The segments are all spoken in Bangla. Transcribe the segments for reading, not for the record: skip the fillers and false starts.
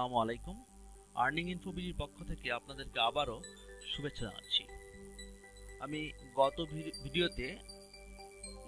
আসসালামু আলাইকুম। আর্নিং ইনফোবিডির পক্ষ থেকে আপনাদেরকে আবারও শুভেচ্ছা জানাচ্ছি। আমি গত ভিডিওতে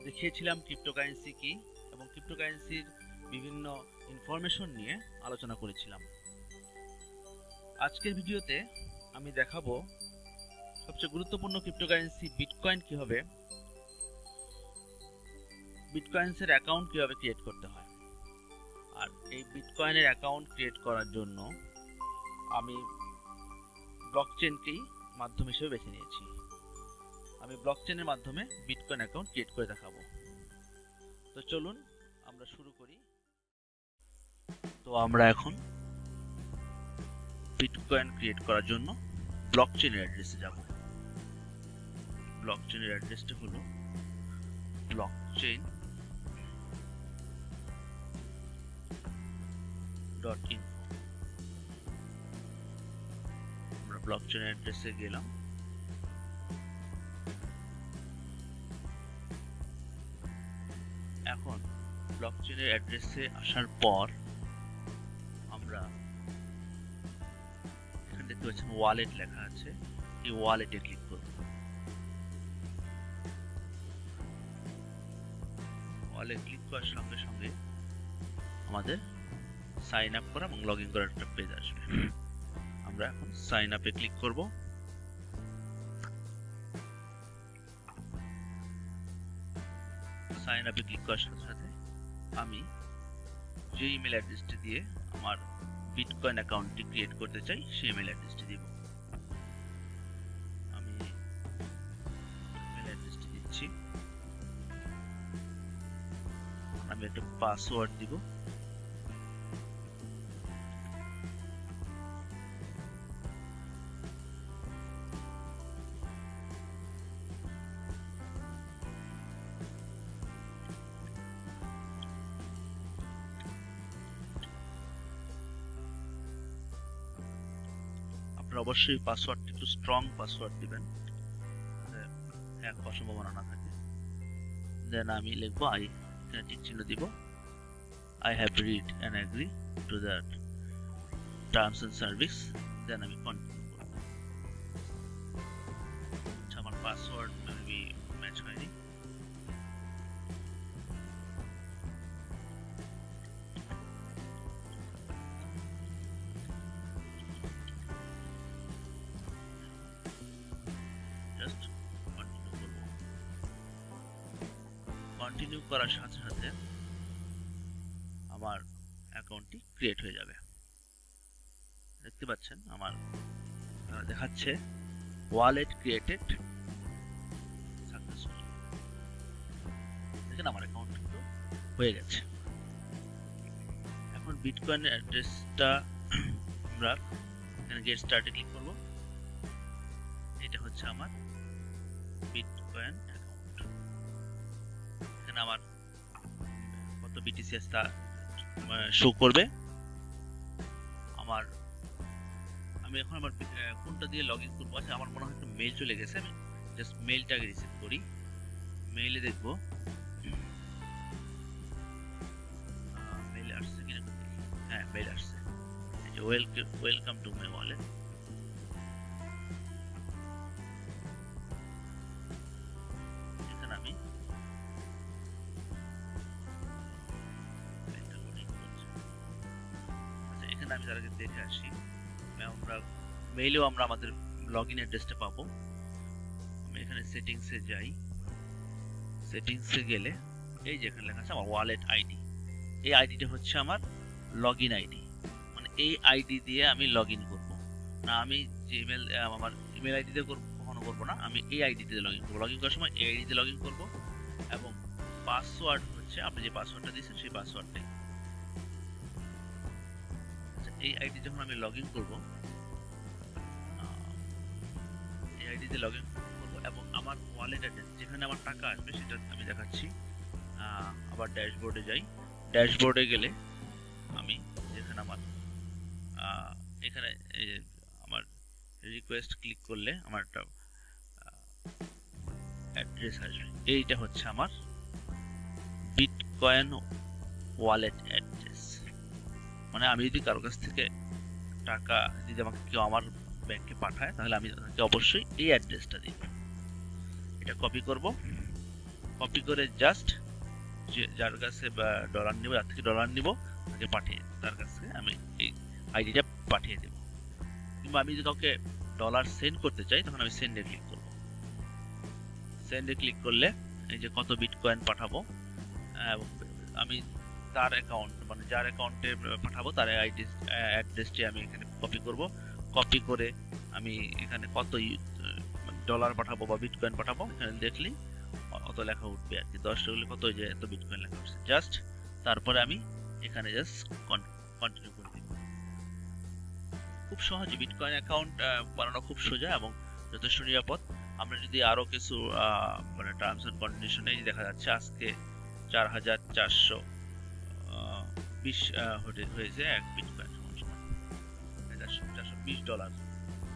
দেখিয়েছিলাম ক্রিপ্টোকারেন্সি কি এবং ক্রিপ্টোকারেন্সির বিভিন্ন ইনফরমেশন নিয়ে আলোচনা করেছিলাম। আজকের ভিডিওতে আমি দেখাবো সবচেয়ে গুরুত্বপূর্ণ ক্রিপ্টোকারেন্সি বিটকয়েন কিভাবে বিটকয়েন্সের অ্যাকাউন্ট কিভাবে ক্রিয়েট করতে হয়। আর এই বিটকয়েনের অ্যাকাউন্ট ক্রিয়েট করার জন্য আমি ব্লকচেনকেই মাধ্যম হিসেবে বেছে নিয়েছি। আমি ব্লকচেনের মাধ্যমে বিটকয়েন অ্যাকাউন্ট ক্রিয়েট করে দেখাবো। তো চলুন আমরা শুরু করি। তো আমরা এখন বিটকয়েন ক্রিয়েট করার জন্য ব্লকচেনের অ্যাড্রেসে যাব। ব্লকচেনের অ্যাড্রেসটা হলো blockchain.info। আমরা ব্লকচেনের অ্যাড্রেসে গেলাম। এখন ব্লকচেনের অ্যাড্রেসে আসার পর আমরা এখানে দেখতে পাচ্ছেন ওয়ালেট লেখা আছে, এই ওয়ালেটে ক্লিক করব। ওয়ালেট ক্লিক করার সঙ্গে সঙ্গে আমাদের সাইন আপ করা এবং লগ ইন করার একটা পেজ আসবে। আমরা এখন সাইন আপে ক্লিক করব। সাইন আপে ক্লিক করার সাথে সাথে আমি যে ইমেল অ্যাড্রেসটি দিয়ে আমার বিটকয়েন অ্যাকাউন্টটি ক্রিয়েট করতে চাই সেই ইমেল অ্যাড্রেসটি দিব। আমি ইমেল অ্যাড্রেসটি দিচ্ছি। আমি একটা পাসওয়ার্ড দিব। আপনারা অবশ্যই পাসওয়ার্ডটি একটু স্ট্রং পাসওয়ার্ড দিবেন, হ্যাক হওয়ার সম্ভাবনা না থাকে। দেন আমি লিখবো এখানে টিক চিহ্ন দিব, I have read and agree to the terms and service। দেন আমি কন্টিনিউ করব। আচ্ছা, আমার পাসওয়ার্ড মেবি ম্যাচ হয়নি। জাস্ট কন্টিনিউ করব। কন্টিনিউ করার সাথে সাথে আমার অ্যাকাউন্টটি ক্রিয়েট হয়ে যাবে। দেখতে পাচ্ছেন আমার দেখাচ্ছে ওয়ালেট ক্রিয়েটেড সাকসেসফুলি। দেখেন আমার অ্যাকাউন্ট কিন্তু হয়ে গেছে। এখন বিটকয়েনের অ্যাড্রেসটা আমরা এখানে গেট স্টার্টে ক্লিক করব। এটা হচ্ছে আমার বিটকয়েন অ্যাকাউন্ট। এখানে আমার কত বিটিসি আছে তা শো করবে। আমি এখন আমার কোনটা দিয়ে লগ ইন করবো। আচ্ছা, আমার মনে হয় একটা মেইল চলে গেছে। আমি জাস্ট মেইলটাকে রিসিভ করি। মেইলে দেখবো মেইল আসছে কিনা। হ্যাঁ, মেইল আসছে। Welcome to my wallet. এখানে আমি এখানে আমি তার আগে দেখে আসি। আমরা মেইলেও আমরা আমাদের লগ ইন অ্যাড্রেসটা পাবো। আমি এখানে সেটিংসে যাই। সেটিংসে গেলে এই যেখানে লেখা আছে আমার ওয়ালেট আইডি, এই আইডিটা হচ্ছে আমার লগ ইন আইডি। মানে এই আইডি দিয়ে আমি লগ ইন করবো না। আমি যে আমার ইমেল আইডিতে কখনো করবো না। আমি এই আইডিতে লগ ইন করবো। লগ ইন করার সময় এই আইডিতে লগ ইন করবো এবং পাসওয়ার্ড হচ্ছে আপনি যে পাসওয়ার্ডটা দিয়েছেন সেই পাসওয়ার্ডটাই। এই আইডি যখন আমি লগ ইন করবো, এই আইডিতে লগ ইন করবো এবং আমার ওয়ালেট অ্যাড্রেস যেখানে আমার টাকা আসবে সেটা আমি দেখাচ্ছি। আবার ড্যাশবোর্ডে যাই। ড্যাশবোর্ডে গেলে আমি যেখানে আমার এখানে আমার রিকোয়েস্ট ক্লিক করলে আমার একটা অ্যাড্রেস আসবে। এইটা হচ্ছে আমার বিটকয়েন ওয়ালেট অ্যাড্রেস। মানে আমি যদি কারো কাছ থেকে টাকা যদি আমাকে কেউ আমার ব্যাংকে পাঠায় তাহলে আমি তাকে অবশ্যই এই অ্যাড্রেসটা দিব। এটা কপি করব, কপি করে জাস্ট যার কাছে ডলার নিব, যার থেকে ডলার নিব তাকে পাঠিয়ে তার কাছে আমি এই আইডিটা পাঠিয়ে দেব। কিংবা আমি যদি কাউকে ডলার সেন্ড করতে চাই তখন আমি সেন্ডে ক্লিক করব। সেন্ডে ক্লিক করলে এই যে কত বিটকয়েন পাঠাবো, আমি তার অ্যাকাউন্ট মানে যার অ্যাকাউন্টে পাঠাবো তার আইডি অ্যাড্রেসটি আমি এখানে কপি করব। কপি করে আমি এখানে কত ডলার পাঠাবো বা বিটকয়েন পাঠাবো এখানে দেখলেই অত লেখা উঠবে আর কি। 10 হলে কত, যে এত বিটকয়েন লেখা উঠছে। জাস্ট তারপরে আমি এখানে জাস্ট কন্টিনিউ করে দিব। খুব সহজে বিটকয়েন অ্যাকাউন্ট বানানো খুব সোজা এবং যথেষ্ট নিরাপদ। আমরা যদি আরো কিছু মানে টার্মস এন্ড কন্ডিশনে দেখা যাচ্ছে আজকে 4420 হয়েছে এক বিটকয়েন, $420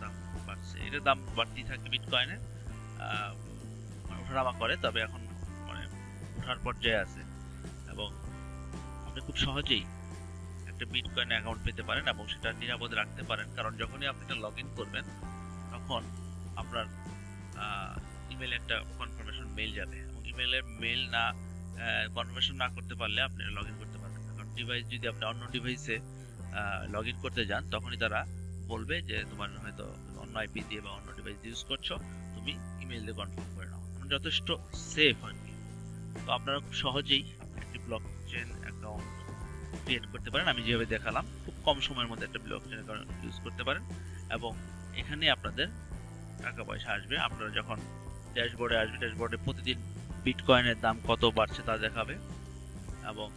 দাম বাড়ছে। এটার দাম বাড়তেই থাকে বিটকয়েনে, ওঠানামা করে, তবে এখন মানে ওঠার পর্যায়ে আছে এবং আপনি খুব সহজেই একটা বিটকয়েন অ্যাকাউন্ট পেতে পারেন এবং সেটা নিরাপদে রাখতে পারেন। কারণ যখনই আপনি এটা লগ ইন করবেন তখন আপনার ইমেলে একটা কনফার্মেশন মেইল যাবে এবং ইমেলের মেইল না কনফার্মেশন না করতে পারলে আপনি লগ ইন করতে পারবেন না। কারণ ডিভাইস যদি আপনি অন্য ডিভাইসে লগ ইন করতে যান তখনই তারা বলবে যে তোমার হয়তো অন্য আইপি দিয়ে বা অন্য ডিভাইস ইউজ করছো, তুমি ইমেল দিয়ে কনফার্ম করে নাও। যথেষ্ট সেফ আর কি। তো আপনারা খুব সহজেই একটি ব্লকচেন অ্যাকাউন্ট ক্রিয়েট করতে পারেন। আমি যেভাবে দেখালাম খুব কম সময়ের মধ্যে একটা ব্লকচেন অ্যাকাউন্ট ইউজ করতে পারেন এবং এখানে আপনাদের টাকা পয়সা আসবে। আপনারা যখন ড্যাশবোর্ডে আসবে, ড্যাশবোর্ডে প্রতিদিন বিটকয়েনের দাম কত বাড়ছে তা দেখাবে এবং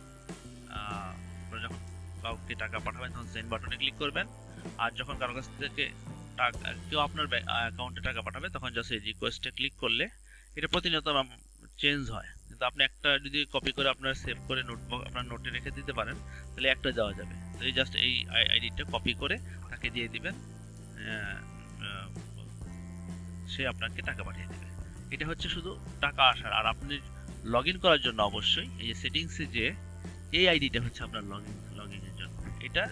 আপনারা যখন কাউকে টাকা পাঠাবেন তখন সেন্ড বাটনে ক্লিক করবেন। আর যখন কারো কাছ থেকে কেউ আপনার অ্যাকাউন্টে টাকা পাঠাবে তখন জাস্ট এই রিকোয়েস্টে ক্লিক করলে এটা প্রতিনিয়ত চেঞ্জ হয়। কিন্তু আপনি একটা যদি কপি করে আপনার সেভ করে নোটবুক আপনার নোটে রেখে দিতে পারেন তাহলে একটা যাওয়া যাবে। তো এই জাস্ট এই আইডিটা কপি করে তাকে দিয়ে দিবেন, সে আপনাকে টাকা পাঠিয়ে দেবে। এটা হচ্ছে শুধু টাকা আসার। আর আপনি লগ ইন করার জন্য অবশ্যই এই যে সেটিংসে যে এই আইডিটা হচ্ছে আপনার লগ ইনের জন্য। এটা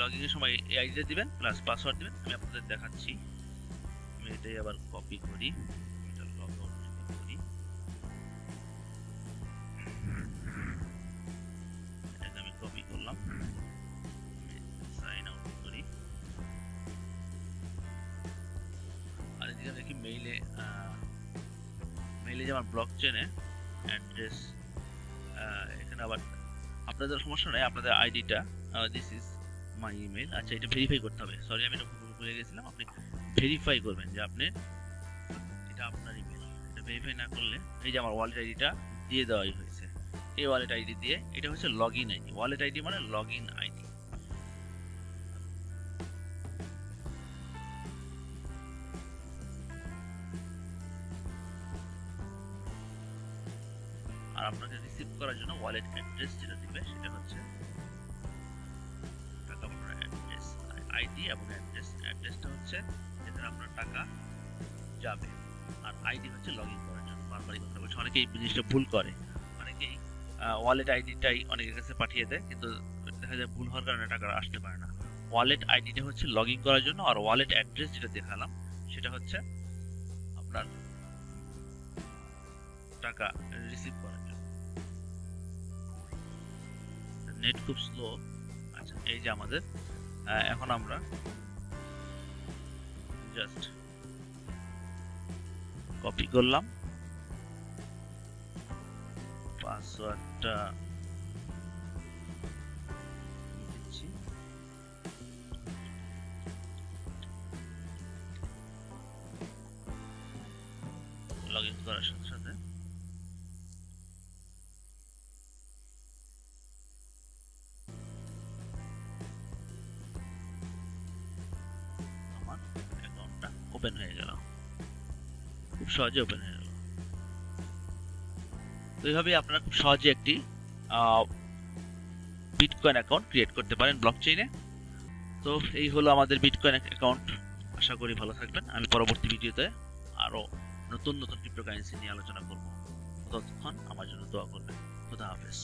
লগ ইনের সময় এই আইডিটা দিবেন প্লাস পাসওয়ার্ড দিবেন। আমি আপনাদের দেখাচ্ছি। আমি এটাই আবার কপি করি, এটা লগ আউট করি, এটাকে আমি কপি করলাম, সাইন আউট করি। আর এদিকে দেখি মেইলে যে আমার ব্লকচেনে অ্যাড্রেস, এখানে আবার আপনাদের সমস্যা নাই, আপনাদের আইডিটা দিস ইজ মাই ইমেল। আচ্ছা, এটা ভেরিফাই করতে হবে, সরি আমি এটা ভুলে গেছিলাম। আপনি ভেরিফাই করবেন যে আপনি এটা আপনার ইমেল। এটা ভেরিফাই না করলে এই যে আমার ওয়ালেট আইডিটা দিয়ে দেওয়াই হয়েছে। এই ওয়ালেট আইডি দিয়ে, এটা হচ্ছে log in ID. Wallet ID মানে লগ ইন আইডি। আর আপনাকে রিসিভ করার জন্য ওয়ালেট অ্যাড্রেস যেটা দিবে সেটা হচ্ছে টাকা পাঠানোর অ্যাড্রেস, আইডি এবং অ্যাড্রেস। অ্যাড্রেসটা হচ্ছে যেখানে আপনার টাকা যাবে আর আইডি হচ্ছে লগ ইন করার জন্য। বারবারই কথা বলছি, অনেকেই জিনিসটা ভুল করে। অনেকেই ওয়ালেট আইডিটাই অনেকের কাছে পাঠিয়ে দেয়, কিন্তু দেখা যায় ভুল হওয়ার কারণে টাকা আসতে পারে না। ওয়ালেট আইডিটা হচ্ছে লগ ইন করার জন্য আর ওয়ালেট অ্যাড্রেস যেটা দেখালাম সেটা হচ্ছে আপনার টাকা রিসিভ করার জন্য। নেট খুব স্লো। আচ্ছা, এই যে আমাদের এখন আমরা জাস্ট কপি করলাম, পাসওয়ার্ডটা দিচ্ছি, লগ ইন করার সাথে সাথে আমার অ্যাকাউন্টটা ওপেন হয়ে গেল, খুব সহজে ওপেন হয়ে গেল। তো এইভাবে আপনারা খুব সহজে একটি বিটকয়েন অ্যাকাউন্ট ক্রিয়েট করতে পারেন ব্লকচেইনে। তো এই হলো আমাদের বিটকয়েন অ্যাকাউন্ট। আশা করি ভালো থাকবেন। আমি পরবর্তী ভিডিওতে আরো নতুন নতুন ক্রিপ্টোকারেন্সি নিয়ে আলোচনা করব। ততক্ষণ আমার জন্য দোয়া করবেন। খুদা হাফেজ।